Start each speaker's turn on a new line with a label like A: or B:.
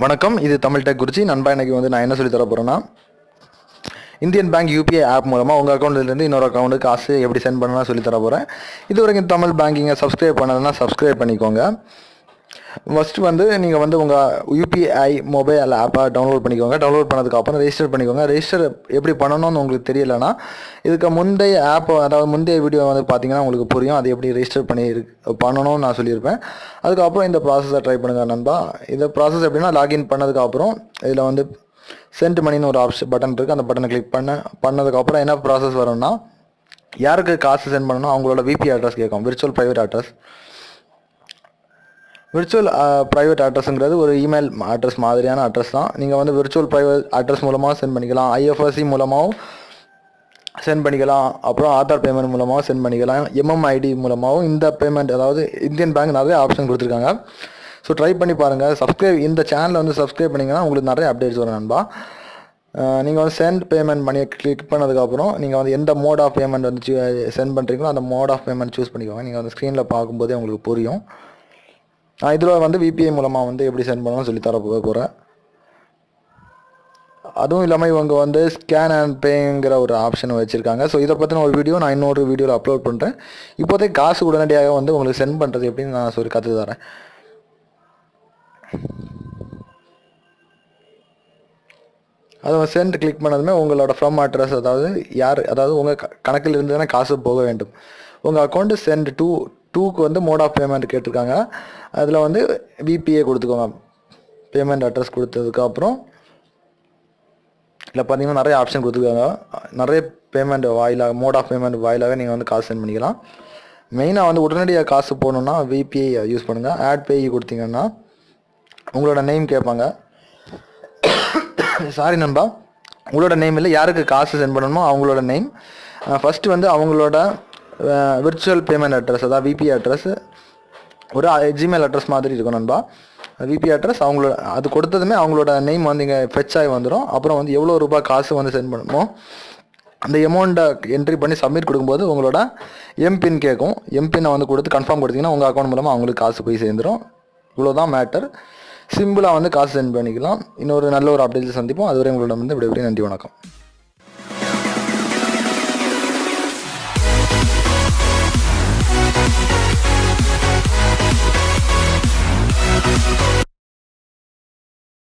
A: வணக்கம், இது தமிழ் டெக் குருஜி. நண்பா, இன்னைக்கு வந்து நான் என்ன சொல்லி தர போகிறேன்னா, இந்தியன் பேங்க் யூபிஐ ஆப் மூலமாக உங்கள் அக்கௌண்ட்லேருந்து இன்னொரு அக்கௌண்ட்டுக்கு காசு எப்படி சென்ட் பண்ணலாம் சொல்லி தர போகிறேன். இது வரைக்கும் தமிழ் பேங்கிங்கை சப்ஸ்கிரைப் பண்ணலைன்னா சப்ஸ்கிரைப் பண்ணிக்கோங்க. ஃபஸ்ட்டு வந்து நீங்கள் வந்து உங்கள் யூபிஐ மொபைல் ஆப்பை டவுன்லோட் பண்ணிக்கோங்க. டவுன்லோட் பண்ணதுக்கப்புறம் ரெஜிஸ்டர் பண்ணிக்கோங்க. ரெஜிஸ்டர் எப்படி பண்ணணும்னு உங்களுக்கு தெரியலைன்னா, இதுக்கு முந்தைய ஆப், அதாவது முந்தைய வீடியோ வந்து பார்த்தீங்கன்னா உங்களுக்கு புரியும். அது எப்படி ரெஜிஸ்டர் பண்ணணும்னு நான் சொல்லியிருப்பேன். அதுக்கப்புறம் இந்த ப்ராசஸை ட்ரை பண்ணுங்கள் நண்பா. இந்த ப்ராசஸ் எப்படின்னா, லாகின் பண்ணதுக்கப்புறம் இதில் வந்து சென்ட் மணின்னு ஒரு பட்டன் இருக்குது. அந்த பட்டனை கிளிக் பண்ணதுக்கப்புறம் என்ன ப்ராசஸ் வரும்னா, யாருக்கு காசு சென்ட் பண்ணணும் அவங்களோட விபி அட்ரஸ் கேட்கும். Virtual private address. Virtual private அட்ரஸுங்கிறது ஒரு இமெயில் அட்ரஸ் மாதிரியான அட்ரஸ் தான். நீங்கள் வந்து விர்ச்சுவல் ப்ரைவேட் அட்ரஸ் மூலமாக சென்ட் பண்ணிக்கலாம், ஐஎஃப்எஸ்சி மூலமாகவும் சென்ட் பண்ணிக்கலாம், அப்புறம் ஆதார் பேமெண்ட் மூலமாகவும் சென்ட் பண்ணிக்கலாம், எம்எம்ஐடி மூலமாகவும் இந்த பேமெண்ட், அதாவது இந்தியன் பேங்க் நிறைய ஆப்ஷன் கொடுத்துருக்காங்க. ஸோ ட்ரை பண்ணி பாருங்கள். இந்த சேனலை வந்து சப்ஸ்கிரைப் பண்ணிங்கன்னா உங்களுக்கு நிறைய அப்டேட்ஸ் வரும் நண்பா. நீங்கள் வந்து சென்ட் பேமெண்ட் பண்ணி கிளிக் பண்ணதுக்கப்புறம் நீங்கள் வந்து எந்த மோட் ஆஃப் பேமெண்ட் வந்து சென்ட் பண்ணுறீங்களோ அந்த மோட் ஆஃப் பேமெண்ட் சூஸ் பண்ணிக்கோங்க. நீங்கள் வந்து ஸ்க்ரீனில் பார்க்கும்போதே உங்களுக்கு புரியும். இதில் வந்து விபிஐ மூலமாக வந்து எப்படி சென்ட் பண்ணணும்னு சொல்லி தர போகிறேன். அதுவும் இல்லாமல் இவங்க வந்து ஸ்கேன் அண்ட் பேங்கிற ஒரு ஆப்ஷன் வச்சுருக்காங்க. ஸோ இதை பற்றின ஒரு வீடியோ நான் இன்னொரு வீடியோவில் அப்லோட் பண்ணுறேன். இப்போதைக்கு காசு உடனடியாக வந்து உங்களுக்கு சென்ட் பண்ணுறது எப்படின்னு நான் சொல்லி கற்று தரேன். அதை சென்ட் கிளிக் பண்ணதுமே உங்களோட ஃப்ரம் அட்ரஸ், அதாவது உங்கள் கணக்கில் இருந்து தானே காசு போக வேண்டும். உங்கள் அக்கௌண்ட்டு சென்ட் டூக்கு வந்து மோட் ஆஃப் பேமெண்ட் கேட்டிருக்காங்க. அதில் வந்து விபிஐ கொடுத்துக்கோங்க. பேமெண்ட் அட்ரஸ் கொடுத்ததுக்கப்புறம் இல்லை பார்த்தீங்கன்னா நிறைய ஆப்ஷன் கொடுத்துருக்காங்க. நிறைய பேமெண்ட் மோட் ஆஃப் பேமெண்ட் வாயிலாக நீங்கள் வந்து காசு சென்ட் பண்ணிக்கலாம். மெயினாக வந்து உடனடியாக காசு போகணுன்னா விபிஐ யூஸ் பண்ணுங்கள். ஆட் பேய் கொடுத்தீங்கன்னா உங்களோட நேம் கேட்பாங்க. சாரி நண்பா, உங்களோட நேம் இல்லை, யாருக்கு காசு சென்ட் பண்ணணுமோ அவங்களோட நேம். ஃபஸ்ட்டு வந்து அவங்களோட விர்ச்சுவல் பேமெண்ட் அட்ரஸ், அதாவது விபி அட்ரஸ் ஒரு ஜிமெயில் அட்ரஸ் மாதிரி இருக்கும் நண்பா. விபி அட்ரஸ் அவங்களோட அது கொடுத்ததுமே அவங்களோட நேம் வந்து இங்கே ஃபெச் ஆகி வந்துடும். அப்புறம் வந்து எவ்வளோ ரூபாய் காசு வந்து சென்ட் பண்ணணுமோ அந்த அமௌண்ட்டை என்ட்ரி பண்ணி சப்மிட் கொடுக்கும்போது உங்களோட எம்பின் கேட்கும். எம்பினை வந்து கொடுத்து கன்ஃபார்ம் கொடுத்தீங்கன்னா உங்கள் அக்கௌண்ட் மூலமாக அவங்களுக்கு காசு போய் சேர்ந்துடும். இவ்வளோதான் மேட்டர். சிம்பிளாக வந்து காசு சென்ட் பண்ணிக்கலாம். இன்னொரு நல்ல ஒரு அப்டேட் சந்திப்போம். அதுவரை உங்களோட வந்து இப்படி நன்றி, வணக்கம்.